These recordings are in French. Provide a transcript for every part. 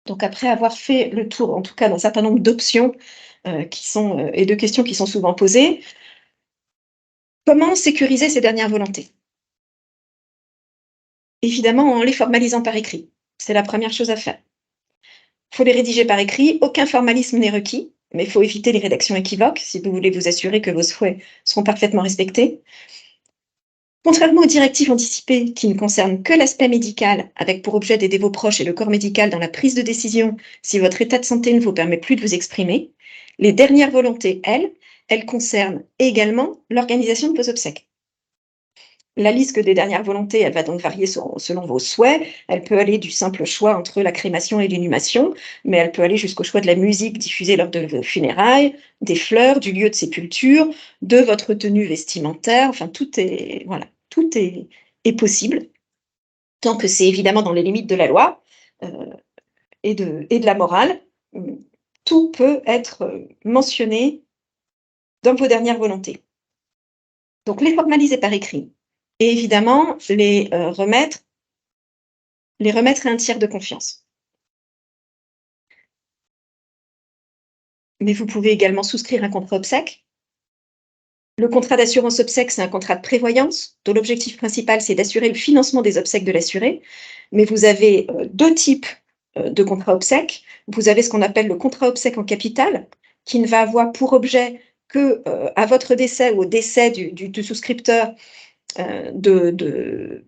Donc après avoir fait le tour, en tout cas d'un certain nombre d'options et de questions qui sont souvent posées, comment sécuriser ces dernières volontés? Évidemment, en les formalisant par écrit. C'est la première chose à faire. Il faut les rédiger par écrit, aucun formalisme n'est requis, mais il faut éviter les rédactions équivoques si vous voulez vous assurer que vos souhaits seront parfaitement respectés. Contrairement aux directives anticipées qui ne concernent que l'aspect médical, avec pour objet d'aider vos proches et le corps médical dans la prise de décision si votre état de santé ne vous permet plus de vous exprimer, les dernières volontés, elles concernent également l'organisation de vos obsèques. La liste des dernières volontés, elle va donc varier selon vos souhaits. Elle peut aller du simple choix entre la crémation et l'inhumation, mais elle peut aller jusqu'au choix de la musique diffusée lors de vos funérailles, des fleurs, du lieu de sépulture, de votre tenue vestimentaire. Enfin, tout est possible, tant que c'est évidemment dans les limites de la loi et de la morale. Tout peut être mentionné dans vos dernières volontés. Donc, les formaliser par écrit et évidemment les remettre à un tiers de confiance. Mais vous pouvez également souscrire un contrat obsèques. Le contrat d'assurance obsèques, c'est un contrat de prévoyance dont l'objectif principal, c'est d'assurer le financement des obsèques de l'assuré. Mais vous avez deux types de contrats obsèques. Vous avez ce qu'on appelle le contrat obsèques en capital, qui ne va avoir pour objet que, à votre décès ou au décès du souscripteur, de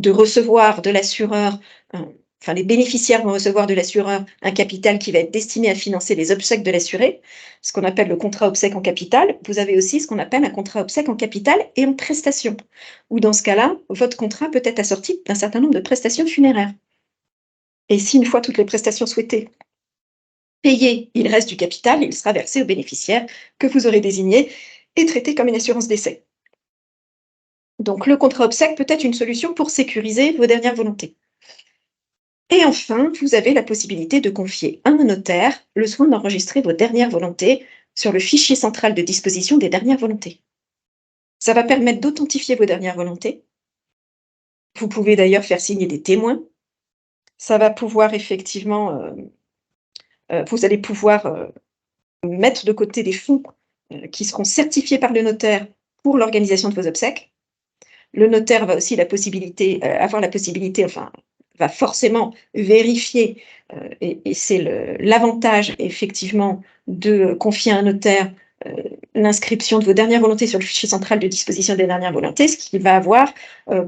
recevoir de l'assureur, enfin les bénéficiaires vont recevoir de l'assureur un capital qui va être destiné à financer les obsèques de l'assuré, ce qu'on appelle le contrat obsèques en capital. Vous avez aussi ce qu'on appelle un contrat obsèques en capital et en prestation, où dans ce cas-là, votre contrat peut être assorti d'un certain nombre de prestations funéraires. Et si une fois toutes les prestations souhaitées payées, il reste du capital, il sera versé aux bénéficiaires que vous aurez désignés et traité comme une assurance décès. Donc le contrat obsèques peut être une solution pour sécuriser vos dernières volontés. Et enfin, vous avez la possibilité de confier à un notaire le soin d'enregistrer vos dernières volontés sur le fichier central de disposition des dernières volontés. Ça va permettre d'authentifier vos dernières volontés. Vous pouvez d'ailleurs faire signer des témoins. Ça va pouvoir effectivement, vous allez pouvoir mettre de côté des fonds qui seront certifiés par le notaire pour l'organisation de vos obsèques. Le notaire va aussi avoir la possibilité, enfin, va forcément vérifier, et c'est l'avantage effectivement de confier à un notaire l'inscription de vos dernières volontés sur le fichier central de disposition des dernières volontés, ce qui va avoir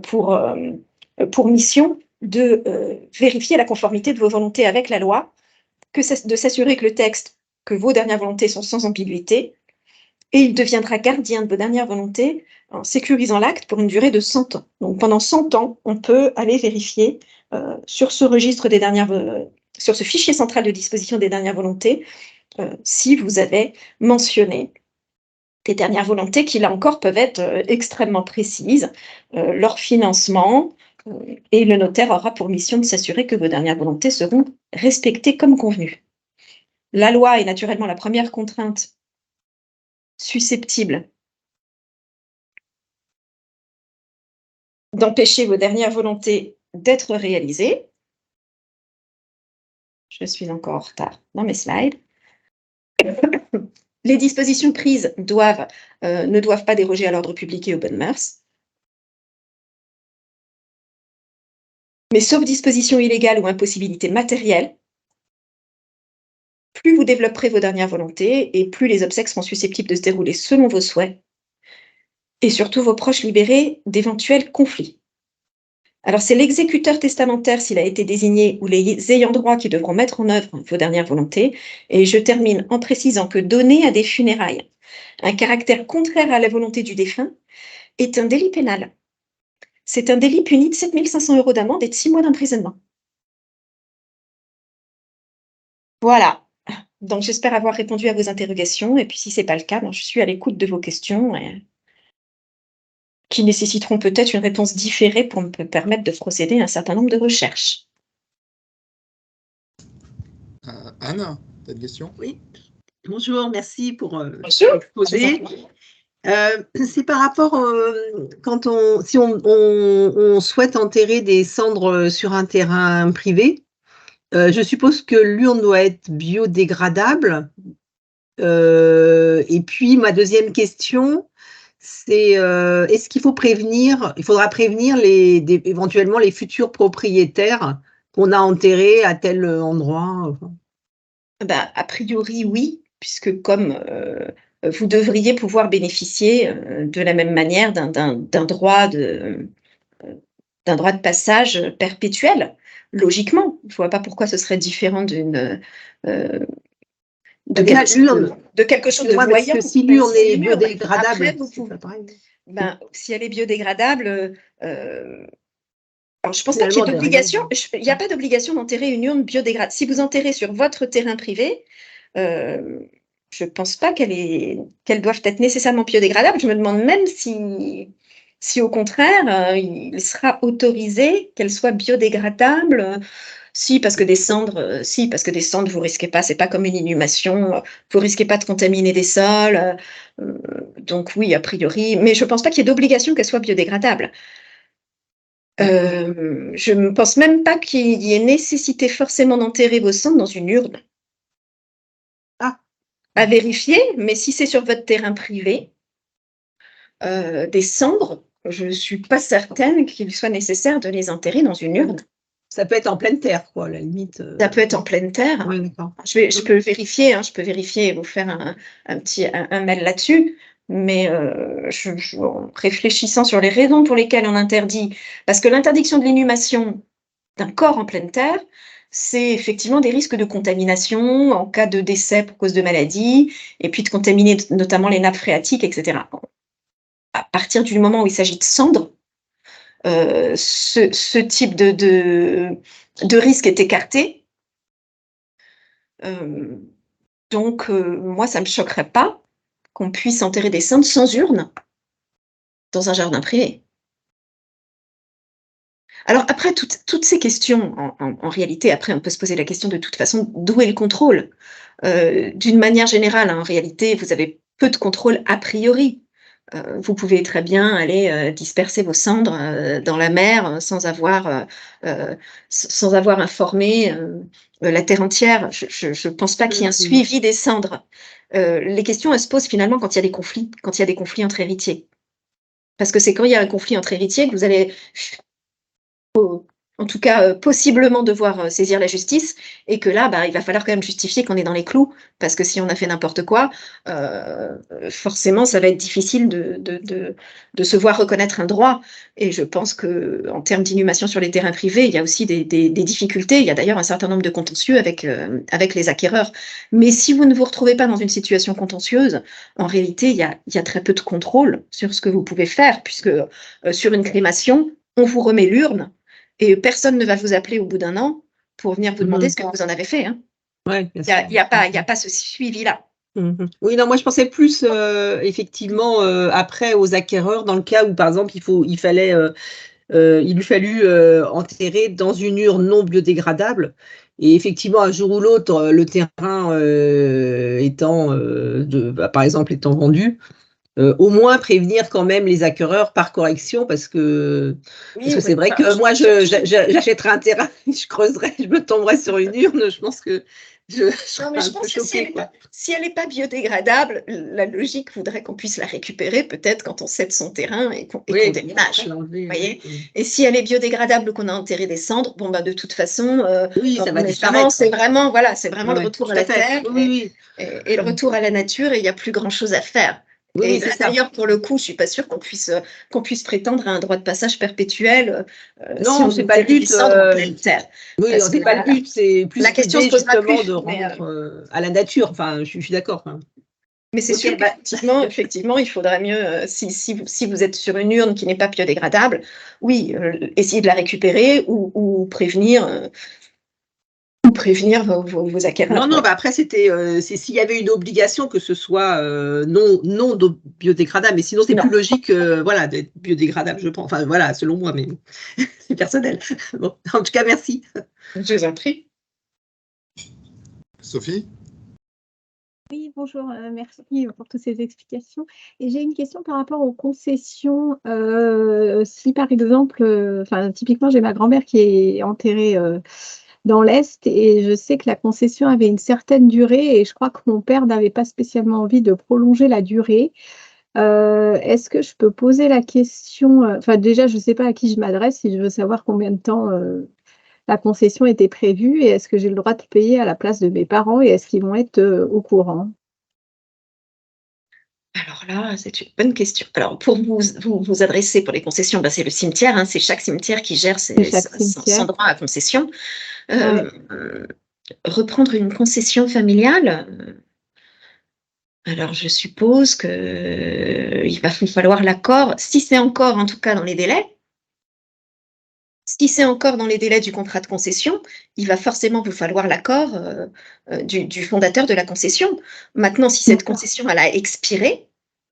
pour mission de vérifier la conformité de vos volontés avec la loi, de s'assurer que le texte, que vos dernières volontés sont sans ambiguïté, et il deviendra gardien de vos dernières volontés en sécurisant l'acte pour une durée de 100 ans. Donc pendant 100 ans, on peut aller vérifier sur ce registre sur ce fichier central de disposition des dernières volontés, si vous avez mentionné des dernières volontés qui, là encore, peuvent être extrêmement précises, leur financement, et le notaire aura pour mission de s'assurer que vos dernières volontés seront respectées comme convenu. La loi est naturellement la première contrainte susceptible d'empêcher vos dernières volontés d'être réalisées. Je suis encore en retard dans mes slides. Les dispositions prises ne doivent pas déroger à l'ordre public et aux bonnes mœurs. Mais sauf disposition illégale ou impossibilité matérielle, plus vous développerez vos dernières volontés et plus les obsèques seront susceptibles de se dérouler selon vos souhaits et surtout vos proches libérés d'éventuels conflits. Alors c'est l'exécuteur testamentaire, s'il a été désigné, ou les ayants droit qui devront mettre en œuvre vos dernières volontés. Et je termine en précisant que donner à des funérailles un caractère contraire à la volonté du défunt est un délit pénal. C'est un délit puni de 7 500 € d'amende et de 6 mois d'emprisonnement. Voilà. Donc j'espère avoir répondu à vos interrogations. Et puis si ce n'est pas le cas, je suis à l'écoute de vos questions qui nécessiteront peut-être une réponse différée pour me permettre de procéder à un certain nombre de recherches. Anne, tu as une question? Oui. Bonjour, merci pour l'exposé. C'est par rapport si on souhaite enterrer des cendres sur un terrain privé Je suppose que l'urne doit être biodégradable. Et puis ma deuxième question, c'est, est-ce qu'il faudra prévenir éventuellement les futurs propriétaires qu'on a enterrés à tel endroit? Enfin, Bah, a priori, oui, puisque comme, vous devriez pouvoir bénéficier, de la même manière d'un droit d'un droit de passage, perpétuel, logiquement. Je vois pas pourquoi ce serait différent de mais là, quelque chose l'urne, de quelque chose de excusez-moi, parce voyant, que si même l'urne si c'est est une urne. biodégradable, Après vous c'est pouvez pas pareil. ben, si elle est biodégradable, alors je pense pas qu'il y Finalement, ait derrière, d'obligation, il y a pas d'obligation d'enterrer une urne biodégradable. Si vous enterrez sur votre terrain privé, je pense pas qu'elles doivent être nécessairement biodégradables. Je me demande même si au contraire, il sera autorisé qu'elles soient biodégradables. Si, parce que des cendres, si, parce que des cendres, vous risquez pas, c'est pas comme une inhumation, vous risquez pas de contaminer des sols, donc oui, a priori, mais je pense pas qu'il y ait d'obligation qu'elles soient biodégradables. Je ne pense même pas qu'il y ait nécessité forcément d'enterrer vos cendres dans une urne. ah, À vérifier, mais si c'est sur votre terrain privé, des cendres, je ne suis pas certaine qu'il soit nécessaire de les enterrer dans une urne. ça peut être en pleine terre, quoi, à la limite. Ça peut être en pleine terre. Oui, d'accord. Je peux vérifier, hein, je peux vérifier et vous faire un mail là-dessus. Mais en réfléchissant sur les raisons pour lesquelles on interdit, parce que l'interdiction de l'inhumation d'un corps en pleine terre, c'est effectivement des risques de contamination en cas de décès pour cause de maladie, et puis de contaminer notamment les nappes phréatiques, etc. À partir du moment où il s'agit de cendres, ce type de risque est écarté. Donc, moi, ça ne me choquerait pas qu'on puisse enterrer des cendres sans urne dans un jardin privé. Alors après, toutes ces questions, en réalité, après, on peut se poser la question de toute façon, d'où est le contrôle? D'une manière générale, en réalité, vous avez peu de contrôle a priori. Vous pouvez très bien aller disperser vos cendres dans la mer sans avoir informé la terre entière. Je ne pense pas qu'il y ait un suivi des cendres. Les questions, elles se posent finalement quand il y a des conflits entre héritiers. Parce que c'est quand il y a un conflit entre héritiers que vous allez en tout cas, possiblement devoir saisir la justice, et que là, bah, il va falloir quand même justifier qu'on est dans les clous, parce que si on a fait n'importe quoi, forcément, ça va être difficile de se voir reconnaître un droit. Et je pense qu'en termes d'inhumation sur les terrains privés, il y a aussi des difficultés. Il y a d'ailleurs un certain nombre de contentieux avec les acquéreurs. Mais si vous ne vous retrouvez pas dans une situation contentieuse, en réalité, il y a très peu de contrôle sur ce que vous pouvez faire, puisque sur une crémation, on vous remet l'urne, et personne ne va vous appeler au bout d'un an pour venir vous demander ce que vous en avez fait. Hein. Ouais, bien Il sûr. n'y a pas ce suivi-là. Oui, non, moi je pensais plus effectivement après aux acquéreurs dans le cas où par exemple il lui fallu enterrer dans une urne non biodégradable, et effectivement un jour ou l'autre le terrain par exemple étant vendu, au moins prévenir quand même les acquéreurs par correction, parce que Oui, c'est vrai que moi j'achèterais un terrain, je creuserais, je me tomberais sur une urne, je pense que je non, serais mais je un peu pense que choquée, quoi. si elle n'est pas biodégradable, la logique voudrait qu'on puisse la récupérer peut-être quand on cède son terrain et qu'on Oui, déménage. l'enlever, Voyez. oui. Et si elle est biodégradable, qu'on a enterré des cendres, bon, bah, de toute façon, Oui, ça va c'est disparaître. vraiment, voilà, c'est vraiment le Ouais, retour à tout à la fait. terre Oui, et le retour à la nature, et il n'y a plus grand-chose à faire. oui, Et oui, c'est ça. d'ailleurs, pour le coup, je ne suis pas sûre qu'on puisse prétendre à un droit de passage perpétuel si Non, on c'est pas le enterrait des but. cendres en pleine terre. Oui, Parce que c'est pas le but, c'est la plus question se l'idée posera justement plus. de rendre à la nature. Enfin, je suis d'accord. Enfin, Mais c'est sûr ok, bah, qu'effectivement, il faudrait mieux, si vous êtes sur une urne qui n'est pas biodégradable, oui, essayer de la récupérer ou prévenir vos non, acquéreurs. non, Ouais. bah après, c'est s'il y avait une obligation que ce soit non biodégradable, mais sinon c'est Non, plus logique, voilà, d'être biodégradable, je pense. Enfin, voilà, selon moi, mais c'est personnel. Bon, en tout cas, merci. je vous en prie. Sophie? Oui, bonjour, merci pour toutes ces explications, et j'ai une question par rapport aux concessions. Si par exemple, enfin typiquement j'ai ma grand-mère qui est enterrée, dans l'Est et je sais que la concession avait une certaine durée et je crois que mon père n'avait pas spécialement envie de prolonger la durée. Est-ce que je peux poser la question, enfin déjà je ne sais pas à qui je m'adresse si je veux savoir combien de temps, la concession était prévue et est-ce que j'ai le droit de payer à la place de mes parents et est-ce qu'ils vont être, au courant? Alors là, c'est une bonne question. Alors pour vous adresser pour les concessions, c'est le cimetière, hein, c'est chaque cimetière qui gère C'est chaque son cimetière. droit à concession. Ouais. Reprendre une concession familiale, alors je suppose que il va vous falloir l'accord, si c'est encore en tout cas dans les délais. Si c'est encore dans les délais du contrat de concession, il va forcément vous falloir l'accord du fondateur de la concession. Maintenant, si cette D'accord. concession elle a expiré,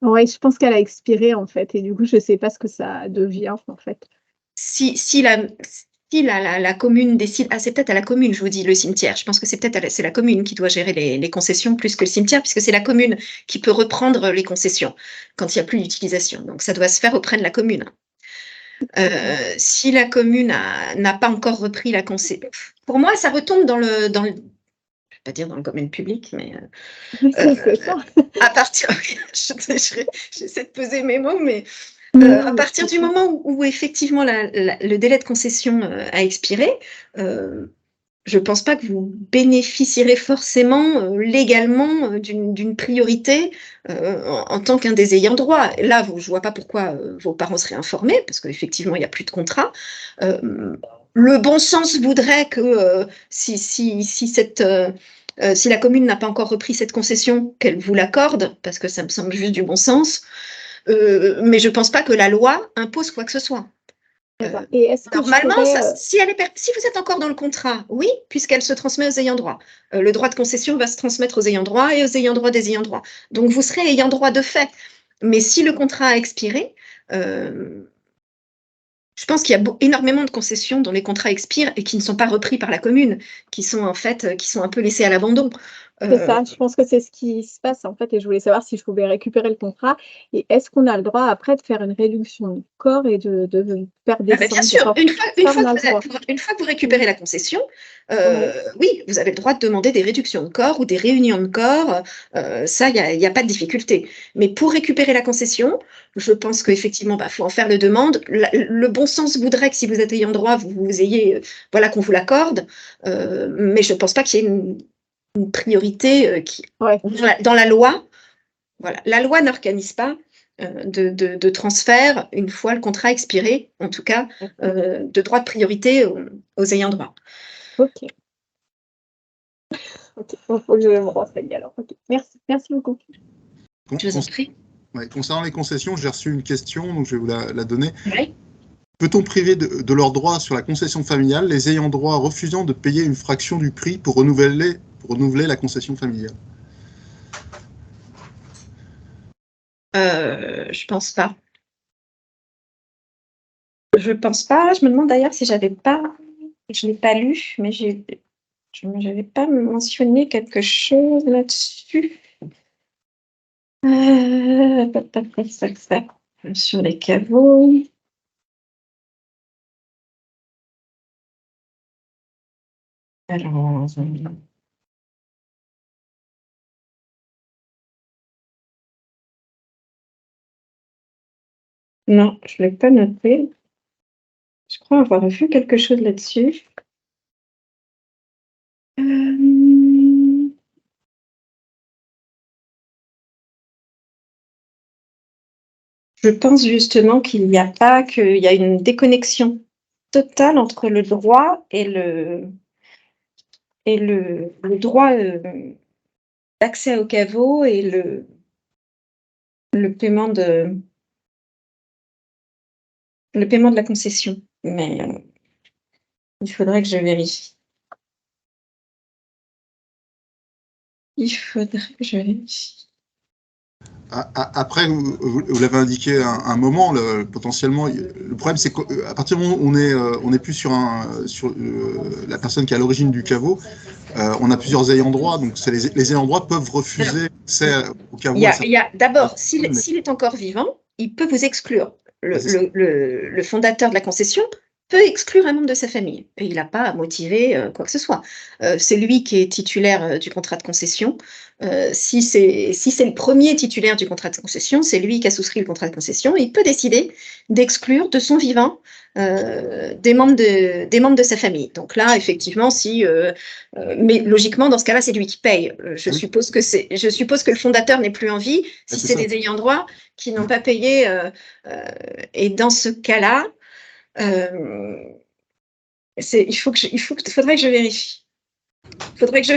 Ouais, je pense qu'elle a expiré en fait et du coup, je sais pas ce que ça devient en fait. si la commune décide, c'est peut-être à la commune, je vous dis, le cimetière. Je pense que c'est peut-être c'est la commune qui doit gérer les concessions plus que le cimetière, puisque c'est la commune qui peut reprendre les concessions quand il n'y a plus d'utilisation. Donc ça doit se faire auprès de la commune. Si la commune n'a pas encore repris la concession, pour moi, ça retombe dans le, je vais pas dire dans le domaine public, mais Oui, c'est ça. à partir, j'essaie de peser mes mots, mais Non, à mais je partir du comprends. moment où effectivement le délai de concession a expiré, je ne pense pas que vous bénéficierez forcément légalement d'une priorité en tant qu'un des ayants droit. Là, je ne vois pas pourquoi vos parents seraient informés, parce qu'effectivement, il n'y a plus de contrat. Le bon sens voudrait que si la commune n'a pas encore repris cette concession, qu'elle vous l'accorde, parce que ça me semble juste du bon sens. Mais je ne pense pas que la loi impose quoi que ce soit. D'accord. Et est-ce que je Normalement, pourrais, si vous êtes encore dans le contrat, oui, puisqu'elle se transmet aux ayants droit. Le droit de concession va se transmettre aux ayants droit et aux ayants droit des ayants droit. Donc, vous serez ayant droit de fait. Mais si le contrat a expiré, je pense qu'il y a énormément de concessions dont les contrats expirent et qui ne sont pas repris par la commune, qui sont en fait, qui sont un peu laissés à l'abandon. c'est ça, je pense que c'est ce qui se passe en fait et je voulais savoir si je pouvais récupérer le contrat et est-ce qu'on a le droit après de faire une réduction de corps et de faire Bien sûr, descendre une ça fois on a le droit. une fois que vous récupérez la concession, Ouais, oui, vous avez le droit de demander des réductions de corps ou des réunions de corps. Ça, il y a pas de difficulté. Mais pour récupérer la concession, je pense qu'effectivement, faut en faire la demande. Le bon sens voudrait que si vous êtes ayant droit, vous ayez, voilà, qu'on vous l'accorde. Mais je ne pense pas qu'il y ait une priorité ouais, dans la loi. Voilà. La loi n'organise pas de transfert une fois le contrat expiré, en tout cas de droit de priorité aux ayants droit. OK. OK, il faut que je me renseigne alors. OK. Merci beaucoup. Je vous en prie. Ouais, concernant les concessions, j'ai reçu une question, donc je vais vous la donner. Oui. Peut-on priver de leurs droits sur la concession familiale les ayants droit refusant de payer une fraction du prix pour renouveler la concession familiale? Je pense pas. Je pense pas. Je me demande d'ailleurs si j'avais pas, je l'ai pas lu, mais j'avais pas mentionné quelque chose là-dessus. Sur les caveaux. Alors, non, je ne l'ai pas noté. Je crois avoir vu quelque chose là-dessus. Je pense justement qu'il y a une déconnexion totale entre le droit et le droit d'accès au caveau et le paiement de la concession. Mais il faudrait que je vérifie. Il faudrait que je vérifie. Après, vous l'avez indiqué un moment, potentiellement, le problème c'est qu'à partir du moment où on est plus sur la personne qui est à l'origine du caveau, on a plusieurs ayants droit, donc les ayants droit peuvent refuser accès au caveau. D'abord, s'il est encore vivant, il peut vous exclure. Le fondateur de la concession peut exclure un membre de sa famille. Et il n'a pas à motiver quoi que ce soit. C'est lui qui est titulaire du contrat de concession. Si c'est le premier titulaire du contrat de concession, c'est lui qui a souscrit le contrat de concession, et il peut décider d'exclure de son vivant des membres de sa famille. Donc là, effectivement, mais logiquement, dans ce cas-là, c'est lui qui paye. Je suppose que le fondateur n'est plus en vie, si c'est des ayants droit qui n'ont pas payé. Et dans ce cas-là, faudrait que je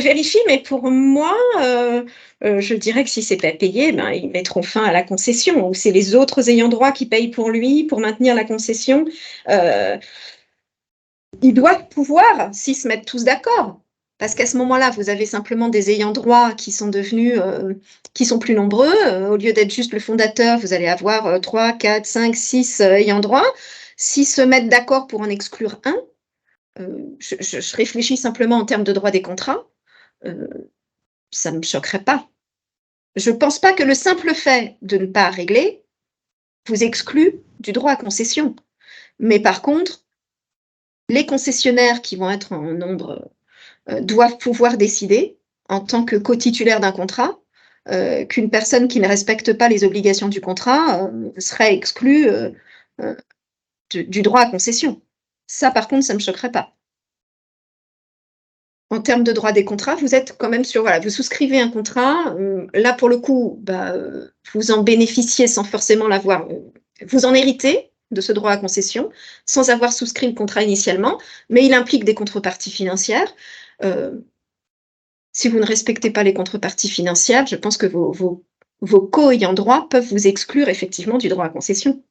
vérifie. Mais pour moi, je dirais que si c'est pas payé, ben, ils mettront fin à la concession, ou c'est les autres ayants droit qui payent pour lui, pour maintenir la concession. Ils doivent pouvoir, s'ils se mettent tous d'accord, parce qu'à ce moment-là, vous avez simplement des ayants droit qui sont devenus, qui sont plus nombreux. Au lieu d'être juste le fondateur, vous allez avoir 3, 4, 5, 6 ayants droit. S'ils se mettent d'accord pour en exclure un, je réfléchis simplement en termes de droit des contrats, ça ne me choquerait pas. Je ne pense pas que le simple fait de ne pas régler vous exclut du droit à concession. Mais par contre, les concessionnaires qui vont être en nombre doivent pouvoir décider, en tant que co-titulaire d'un contrat, qu'une personne qui ne respecte pas les obligations du contrat serait exclue du droit à concession. Ça, par contre, ça ne me choquerait pas. En termes de droit des contrats, vous êtes quand même sur, voilà, vous souscrivez un contrat, là, pour le coup, vous en bénéficiez sans forcément l'avoir, vous en héritez de ce droit à concession, sans avoir souscrit le contrat initialement, mais il implique des contreparties financières. Si vous ne respectez pas les contreparties financières, je pense que vos co-ayants droit peuvent vous exclure effectivement du droit à concession.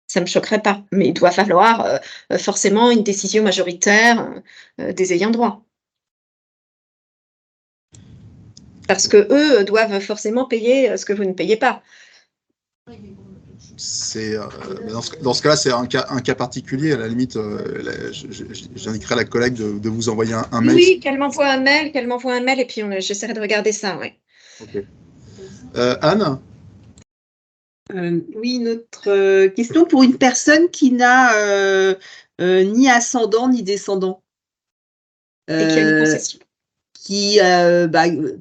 Ça ne me choquerait pas, mais il doit falloir forcément une décision majoritaire des ayants droit. Parce que eux doivent forcément payer ce que vous ne payez pas. Dans ce cas-là, c'est un cas particulier. À la limite, j'indiquerai à la collègue de vous envoyer un mail. Oui, qu'elle m'envoie un mail, et puis j'essaierai de regarder ça. Ouais. Okay. Anne ? Oui, une autre question pour une personne qui n'a ni ascendant ni descendant. Et qui a une concession.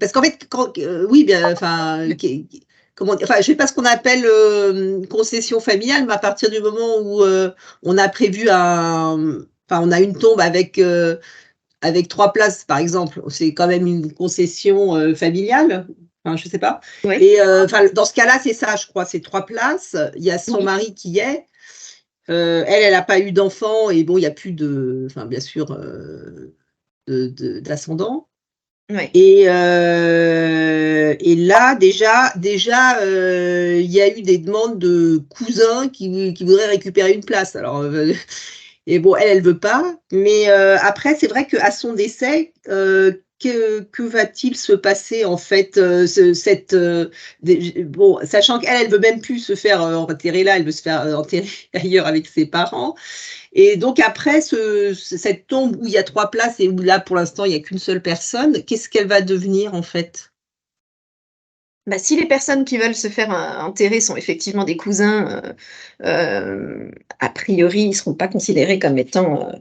Parce qu'en fait, je sais pas ce qu'on appelle concession familiale, mais à partir du moment où on a prévu on a une tombe avec 3 places, par exemple, c'est quand même une concession familiale. Enfin, je sais pas. Oui. Et dans ce cas-là, c'est ça, je crois, c'est 3 places. Il y a son mari qui est. Elle n'a pas eu d'enfant, et bon, il n'y a plus bien sûr, d'ascendant. Oui. Et là, déjà, il y a eu des demandes de cousins qui voudraient récupérer une place. Alors, et bon, elle veut pas. Mais après, c'est vrai qu'à son décès, que va-t-il se passer en fait, sachant qu'elle veut même plus se faire enterrer là, elle veut se faire enterrer ailleurs avec ses parents. Et donc après cette tombe où il y a 3 places et où là pour l'instant il n'y a qu'une seule personne, qu'est-ce qu'elle va devenir en fait ? Si les personnes qui veulent se faire enterrer sont effectivement des cousins, a priori ils ne seront pas considérés comme étant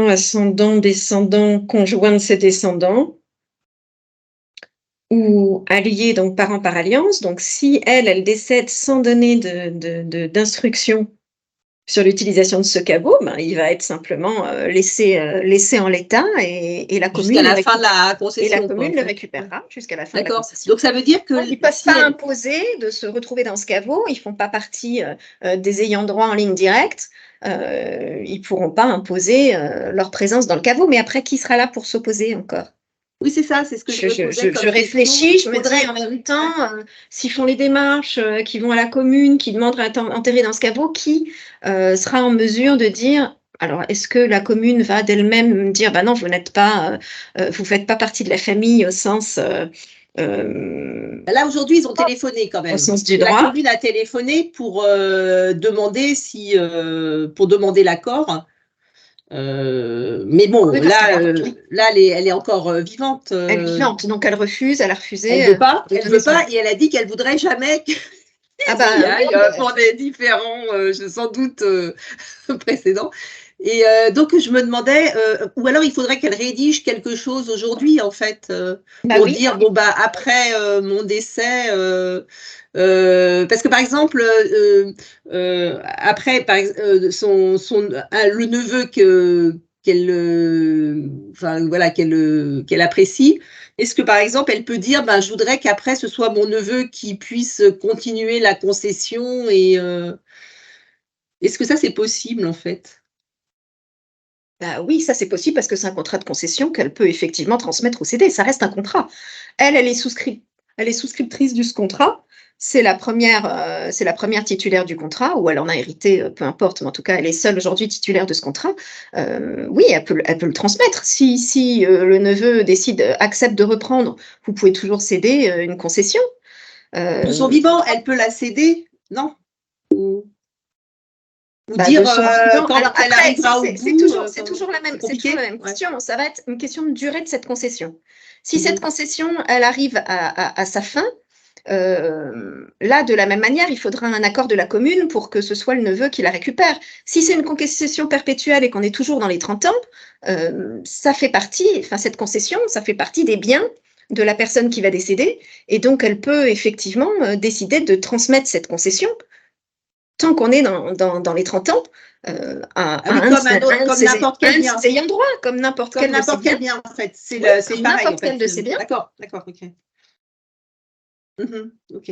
ascendants, descendants, conjoints de ses descendants, ou alliés, donc parents par alliance. Donc si elle décède sans donner d'instruction sur l'utilisation de ce caveau, il va être simplement laissé en l'état, et la commune, jusqu'à la fin de la concession, et la commune le récupérera jusqu'à la fin de la concession. Donc ça veut dire que ils ne peuvent pas imposer de se retrouver dans ce caveau, ils ne font pas partie des ayants droit en ligne directe, ils ne pourront pas imposer leur présence dans le caveau, mais après, qui sera là pour s'opposer encore ? Oui, c'est ça, c'est ce que je réfléchis, je me dis en même temps, s'ils font les démarches, qui vont à la commune, qui demandent à être enterrés dans ce caveau, qui sera en mesure de dire, alors est-ce que la commune va d'elle-même dire, non, vous n'êtes pas, vous faites pas partie de la famille au sens... Là, aujourd'hui, ils ont téléphoné quand même. Au sens du droit. La commune a téléphoné pour demander pour demander l'accord. Mais bon, oui, là, elle est encore vivante. Elle est vivante, donc elle refuse, elle a refusé. Elle veut pas, et elle a dit qu'elle voudrait jamais Ah bah, pour des différents, sans doute, précédents. Et donc, je me demandais, ou alors il faudrait qu'elle rédige quelque chose aujourd'hui, en fait, bah pour oui. dire, bon, bah, après mon décès, parce que par exemple, après, le neveu enfin, voilà, qu'elle apprécie, est-ce que par exemple, elle peut dire, ben, je voudrais qu'après, ce soit mon neveu qui puisse continuer la concession et est-ce que ça, c'est possible, en fait? Bah oui, ça c'est possible parce que c'est un contrat de concession qu'elle peut effectivement transmettre au CD. Ça reste un contrat. Elle est souscriptrice de ce contrat. C'est la première titulaire du contrat, ou elle en a hérité, peu importe, mais en tout cas, elle est seule aujourd'hui titulaire de ce contrat. Oui, elle peut le transmettre. Si le neveu accepte de reprendre, vous pouvez toujours céder une concession. De son vivant, elle peut la céder? Non? Ou Bah, dire de son vivant. quand Alors elle après, arrivera au bout, c'est toujours la même compliqué? question. Ça va être une question de durée de cette concession. Si cette Mhm. concession, elle arrive à sa fin, là, de la même manière, il faudra un accord de la commune pour que ce soit le neveu qui la récupère. Si c'est une concession perpétuelle et qu'on est toujours dans les 30 ans, cette concession, ça fait partie des biens de la personne qui va décéder, et donc elle peut effectivement décider de transmettre cette concession tant qu'on est dans les 30 ans, à un de n'importe quel bien. ses ayants droit, comme n'importe quel de ses biens. bien, en fait. C'est Oui, c'est comme pareil, en n'importe quel fait. de ses biens. D'accord, ok. Ok.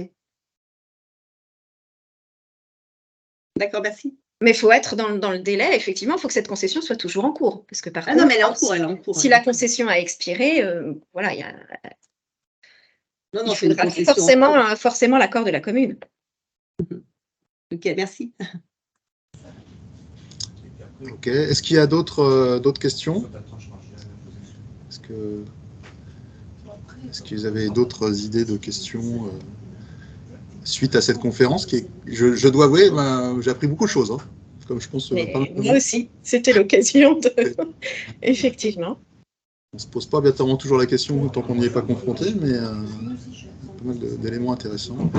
D'accord, merci. Mais il faut être dans le délai, effectivement, il faut que cette concession soit toujours en cours. Parce que par Ah contre, non, mais elle est en cours, elle est en cours. si la concession a expiré, voilà, Non, il c'est une faudra concession en cours. forcément l'accord de la commune. Ok, merci. Ok. Est-ce qu'il y a d'autres questions? Est-ce que vous avez d'autres idées de questions suite à cette conférence je dois avouer, j'ai appris beaucoup de choses, hein, comme je pense pas mal de Moi aussi, c'était l'occasion de... Effectivement. On ne se pose pas obligatoirement toujours la question tant qu'on n'y est pas confronté, mais pas mal d'éléments intéressants.